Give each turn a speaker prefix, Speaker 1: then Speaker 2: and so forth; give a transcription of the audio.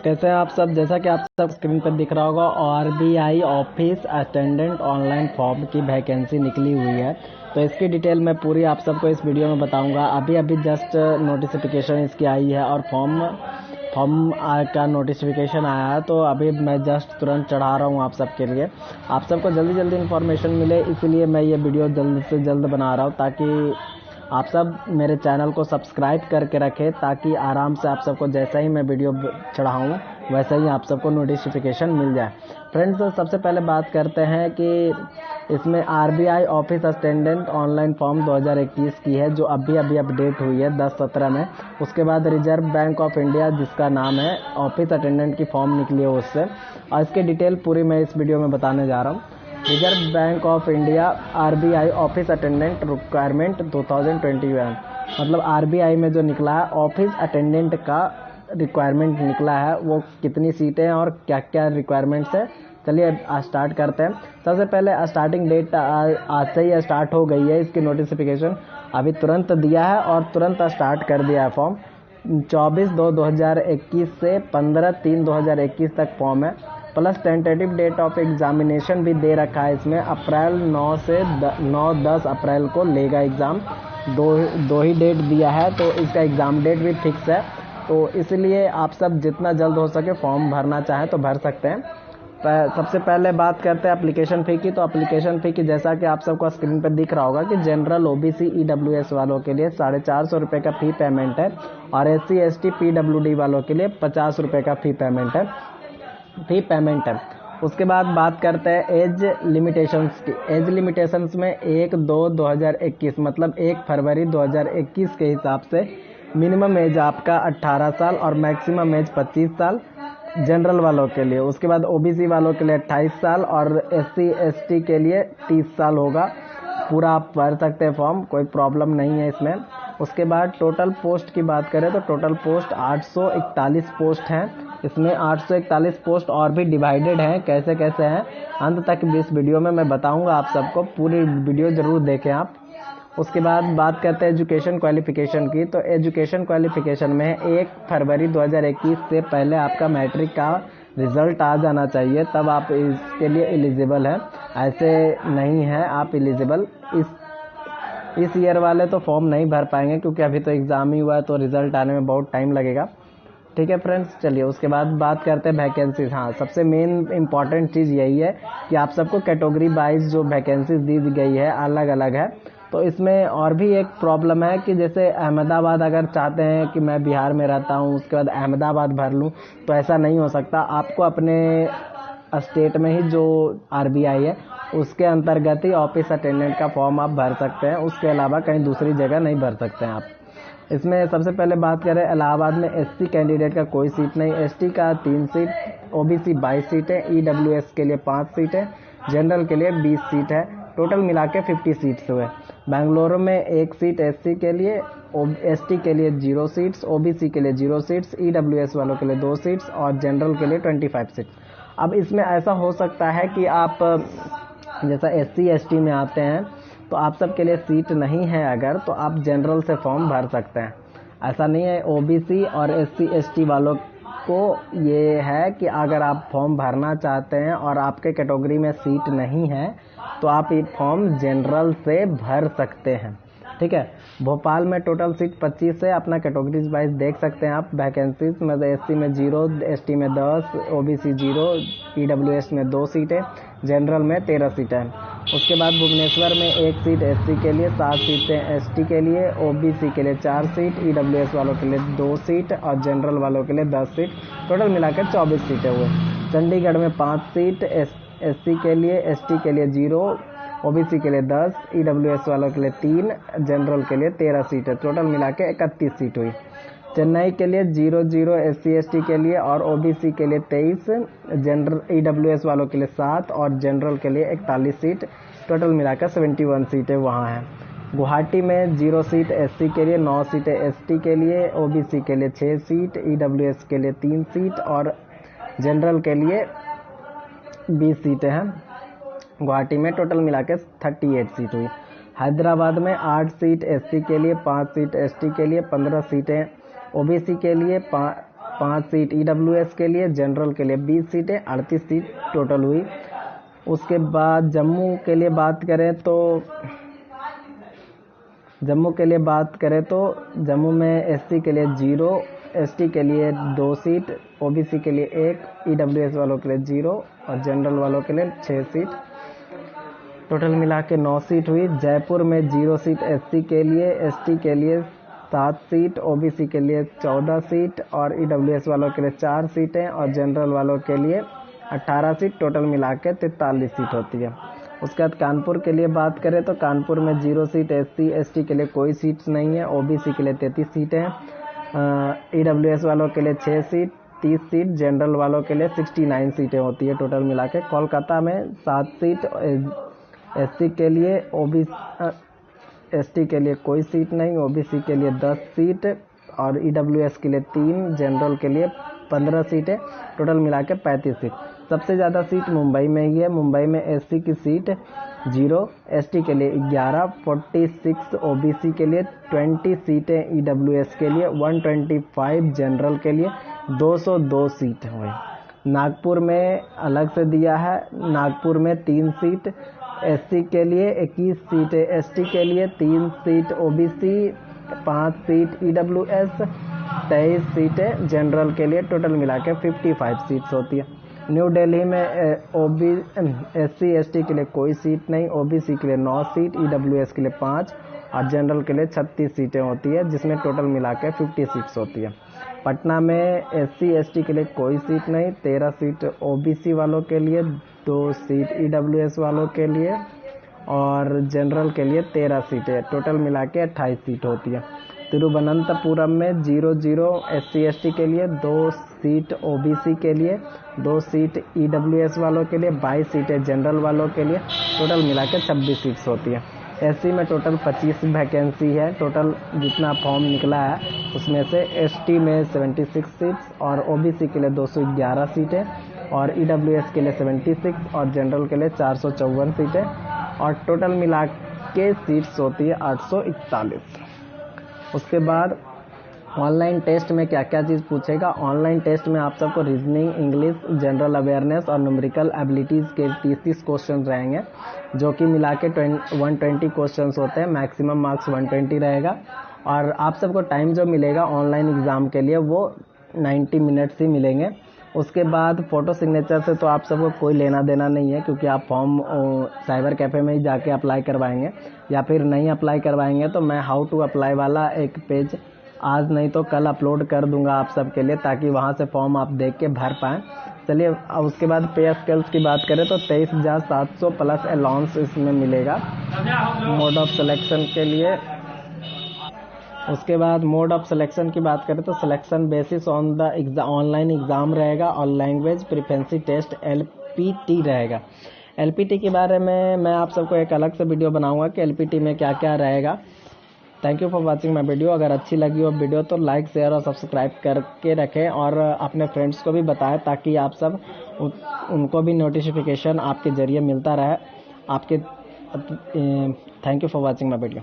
Speaker 1: कैसे हैं आप सब। जैसा कि आप सब स्क्रीन पर दिख रहा होगा, RBI office attendant online form की वैकेंसी निकली हुई है। तो इसकी डिटेल मैं पूरी आप सबको इस वीडियो में बताऊंगा। अभी जस्ट नोटिफिकेशन इसकी आई है और फॉर्म का नोटिफिकेशन आया है, तो अभी मैं जस्ट तुरंत चढ़ा रहा हूँ आप सबके लिए। आप सबको जल्दी इन्फॉर्मेशन मिले, इसीलिए मैं ये वीडियो जल्द से जल्द बना रहा हूँ, ताकि आप सब मेरे चैनल को सब्सक्राइब करके रखें, ताकि आराम से आप सबको जैसा ही मैं वीडियो चढ़ाऊँ वैसा ही आप सबको नोटिफिकेशन मिल जाए। फ्रेंड्स, सबसे पहले बात करते हैं कि इसमें RBI office attendant online form 2021 की है, जो अभी अपडेट हुई है 10/17 में। उसके बाद रिजर्व बैंक ऑफ इंडिया, जिसका नाम है, ऑफिस अटेंडेंट की फॉर्म निकली है उससे, और इसकी डिटेल पूरी मैं इस वीडियो में बताने जा रहा हूँ। Reserve bank of India RBI office attendant requirement 2021, मतलब आरबीआई में जो निकला है ऑफिस अटेंडेंट का रिक्वायरमेंट निकला है, वो कितनी सीटें हैं और क्या क्या रिक्वायरमेंट्स है। चलिए स्टार्ट करते हैं। सबसे पहले स्टार्टिंग डेट आज से ही स्टार्ट हो गई है। इसकी नोटिफिकेशन अभी तुरंत दिया है और तुरंत स्टार्ट कर दिया है फॉर्म। 24/2/2021 से 15/3/2021 तक फॉर्म है, plus tentative date of examination भी दे रखा है इसमें। अप्रैल 9-10 अप्रैल को लेगा एग्ज़ाम। दो ही डेट दिया है, तो इसका एग्ज़ाम डेट भी फिक्स है। तो इसलिए आप सब जितना जल्द हो सके फॉर्म भरना चाहें तो भर सकते हैं। सबसे पहले बात करते हैं एप्लीकेशन फ़ी की। तो एप्लीकेशन फ़ी की, जैसा कि आप सबको स्क्रीन पर दिख रहा होगा, कि जनरल ओबीसी ईडब्ल्यूएस वालों के लिए 450 रुपये का फ़ी पेमेंट है, और SC ST PWD वालों के लिए 50 रुपये का फ़ी पेमेंट है। उसके बाद बात करते हैं एज लिमिटेशंस की। एज लिमिटेशंस में 1/2/2021, मतलब 1 फरवरी 2021 के हिसाब से मिनिमम एज आपका 18 साल और मैक्सिमम एज 25 साल जनरल वालों के लिए। उसके बाद ओबीसी वालों के लिए 28 साल और SC ST के लिए 30 साल होगा। पूरा आप भर सकते हैं फॉर्म, कोई प्रॉब्लम नहीं है इसमें। उसके बाद टोटल पोस्ट की बात करें तो टोटल पोस्ट 841 पोस्ट हैं। इसमें 841 पोस्ट और भी डिवाइडेड हैं, कैसे हैं अंत तक इस वीडियो में मैं बताऊंगा आप सबको। पूरी वीडियो ज़रूर देखें आप। उसके बाद बात करते हैं एजुकेशन क्वालिफिकेशन की। तो एजुकेशन क्वालिफिकेशन में 1 फरवरी 2021 से पहले आपका मैट्रिक का रिज़ल्ट आ जाना चाहिए, तब आप इसके लिए एलिजिबल हैं। ऐसे नहीं है आप एलिजिबल। इस ईयर वाले तो फॉर्म नहीं भर पाएंगे, क्योंकि अभी तो एग्ज़ाम ही हुआ है, तो रिज़ल्ट आने में बहुत टाइम लगेगा। ठीक है फ्रेंड्स, चलिए उसके बाद बात करते हैं वैकेंसीज। हाँ, सबसे मेन इम्पॉर्टेंट चीज़ यही है कि आप सबको कैटेगरी वाइज जो वैकेंसीज दी गई है अलग अलग है। तो इसमें और भी एक प्रॉब्लम है कि जैसे अहमदाबाद अगर चाहते हैं कि मैं बिहार में रहता हूँ, उसके बाद अहमदाबाद भर लूँ, तो ऐसा नहीं हो सकता। आपको अपने स्टेट में ही जो आरबीआई है उसके अंतर्गत ही ऑफिस अटेंडेंट का फॉर्म आप भर सकते हैं। उसके अलावा कहीं दूसरी जगह नहीं भर सकते हैं आप। इसमें सबसे पहले बात करें, इलाहाबाद में SC कैंडिडेट का कोई सीट नहीं, ST का 3 सीट, OBC 22 सीटें, EWS के लिए 5 सीटें, जनरल के लिए 20 सीट है। टोटल मिला के 50 सीट्स हुए। बेंगलुरु में 1 सीट SC के लिए, ST के लिए 0 सीट्स, OBC के लिए 0 सीट्स, EWS वालों के लिए 2 सीट्स और जनरल के लिए 25 सीट्स। अब इसमें ऐसा हो सकता है कि आप जैसा SC ST में आते हैं तो आप सब के लिए सीट नहीं है अगर, तो आप जनरल से फॉर्म भर सकते हैं। ऐसा नहीं है। OBC और SC ST वालों को ये है कि अगर आप फॉर्म भरना चाहते हैं और आपके कैटेगरी में सीट नहीं है, तो आप ये फॉर्म जनरल से भर सकते हैं। ठीक है। भोपाल में टोटल सीट 25 है। अपना कैटेगरीज वाइज देख सकते हैं आप वैकेंसीज में। SC में 0, ST में 10, OBC 0, EWS में 2 सीटें, जनरल में 13 सीटें हैं। उसके बाद भुवनेश्वर में 1 सीट SC के लिए, 7 सीटें ST के लिए, OBC के लिए 4 सीट, EWS वालों के लिए 2 सीट और जनरल वालों के लिए 10 सीट। टोटल मिलाकर 24 सीटें हुए। चंडीगढ़ में 5 सीट SC के लिए, ST के लिए 0, OBC के लिए 10, EWS वालों के लिए 3, जनरल के लिए 13 सीट है। टोटल मिला के 31 सीट हुई। चेन्नई के लिए 0 SC ST के लिए और OBC के लिए 23, जनरल EWS वालों के लिए 7 और जनरल के लिए 41 सीट। टोटल मिलाकर 71 सीटें वहाँ हैं। गुवाहाटी में 0 सीट SC के लिए, 9 सीटें ST के लिए, OBC के लिए 6 सीट, EWS के लिए 3 सीट और जनरल के लिए 20 सीटें हैं। गुवाहाटी में टोटल मिला के 38 सीट हुई। हैदराबाद में 8 सीट SC के लिए, 5 सीट ST के लिए, 15 सीटें OBC के लिए 5 सीट EWS के लिए, जनरल के लिए 20 सीटें, 38 सीट टोटल हुई। उसके बाद जम्मू के लिए बात करें तो जम्मू में SC के लिए 0, ST के लिए 2 सीट, OBC के लिए 1, EWS वालों के लिए 0 और जनरल वालों के लिए 6 सीट। टोटल मिला के 9 सीट हुई। जयपुर में 0 सीट SC के लिए, ST के लिए 7 सीट, OBC के लिए 14 सीट और EWS वालों के लिए 4 सीटें और जनरल वालों के लिए 18 सीट। टोटल मिला के 43 सीट होती है। उसके बाद कानपुर के लिए बात करें तो कानपुर में 0 सीट SC ST के लिए कोई सीट्स नहीं है, OBC के लिए 33 सीटें हैं, EWS वालों के लिए 6 सीट, 30 सीट, जनरल वालों के लिए 69 सीटें होती है टोटल मिला के। कोलकाता में 7 सीट SC के लिए, ST के लिए कोई सीट नहीं, OBC के लिए 10 सीट और EWS के लिए 3, जनरल के लिए 15 सीटें, टोटल मिला के 35 सीट। सबसे ज़्यादा सीट मुंबई में ही है। मुंबई में SC की सीट 0, ST के लिए 11, 46 OBC के लिए, 20 सीटें EWS के लिए, 125 जनरल के लिए, 202 सीट हुए। नागपुर में अलग से दिया है। नागपुर में 3 सीट SC के लिए, 21 सीटें ST के लिए, 3 सीट OBC, 5 सीट EWS, 23 सीटें जनरल के लिए, टोटल मिला के 55 सीट्स होती है। न्यू दिल्ली में SC ST के लिए कोई सीट नहीं, OBC के लिए 9 सीट, EWS के लिए 5 और जनरल के लिए 36 सीटें होती है, जिसमें टोटल मिला के 50 सीट्स होती है। पटना में SC ST के लिए कोई सीट नहीं, 13 सीट OBC वालों के लिए, 2 सीट EWS वालों के लिए और जनरल के लिए 13 सीटें, टोटल मिला के 28 सीट होती है। तिरुवनंतपुरम में 0 SC ST के लिए, 2 सीट OBC के लिए, 2 सीट EWS वालों के लिए, 22 सीटें जनरल वालों के लिए, टोटल मिला के 26 सीट्स होती है। SC में टोटल 25 वैकेंसी है। टोटल जितना फॉर्म निकला है उसमें से ST में 76 सीट्स और OBC के लिए 211 सीटें और EWS के लिए 76 और जनरल के लिए 454 सीटें और टोटल मिला के सीट्स होती है 841। उसके बाद ऑनलाइन टेस्ट में क्या क्या चीज़ पूछेगा। ऑनलाइन टेस्ट में आप सबको रीजनिंग, इंग्लिश, जनरल अवेयरनेस और न्यूमेरिकल एबिलिटीज़ के 30 क्वेश्चन रहेंगे, जो कि मिला के 120 क्वेश्चन होते हैं। मैक्सिमम मार्क्स 120 रहेगा और आप सबको टाइम जो मिलेगा ऑनलाइन एग्ज़ाम के लिए वो 90 मिनट्स ही मिलेंगे। उसके बाद फ़ोटो सिग्नेचर से तो आप सबको कोई लेना देना नहीं है, क्योंकि आप फॉर्म साइबर कैफ़े में ही जाके अप्लाई करवाएंगे या फिर नहीं अप्लाई करवाएंगे तो मैं हाउ टू अप्लाई वाला एक पेज आज नहीं तो कल अपलोड कर दूंगा आप सबके लिए, ताकि वहां से फॉर्म आप देख के भर पाएँ। चलिए उसके बाद पे स्केल्स की बात करें तो 23,700 प्लस अलाउंस इसमें मिलेगा मोड ऑफ सिलेक्शन के लिए। उसके बाद मोड ऑफ सिलेक्शन की बात करें तो selection basis on the online exam रहेगा और लैंग्वेज प्रिफरेंसी टेस्ट LPT रहेगा। LPT के बारे में मैं आप सबको एक अलग से वीडियो बनाऊंगा कि LPT में क्या क्या रहेगा। Thank you for watching my video. अगर अच्छी लगी हो वीडियो तो लाइक, शेयर और सब्सक्राइब करके रखें और अपने फ्रेंड्स को भी बताएं, ताकि आप सब उनको भी नोटिफिकेशन आपके ज़रिए मिलता रहे आपके। Thank you for watching my video.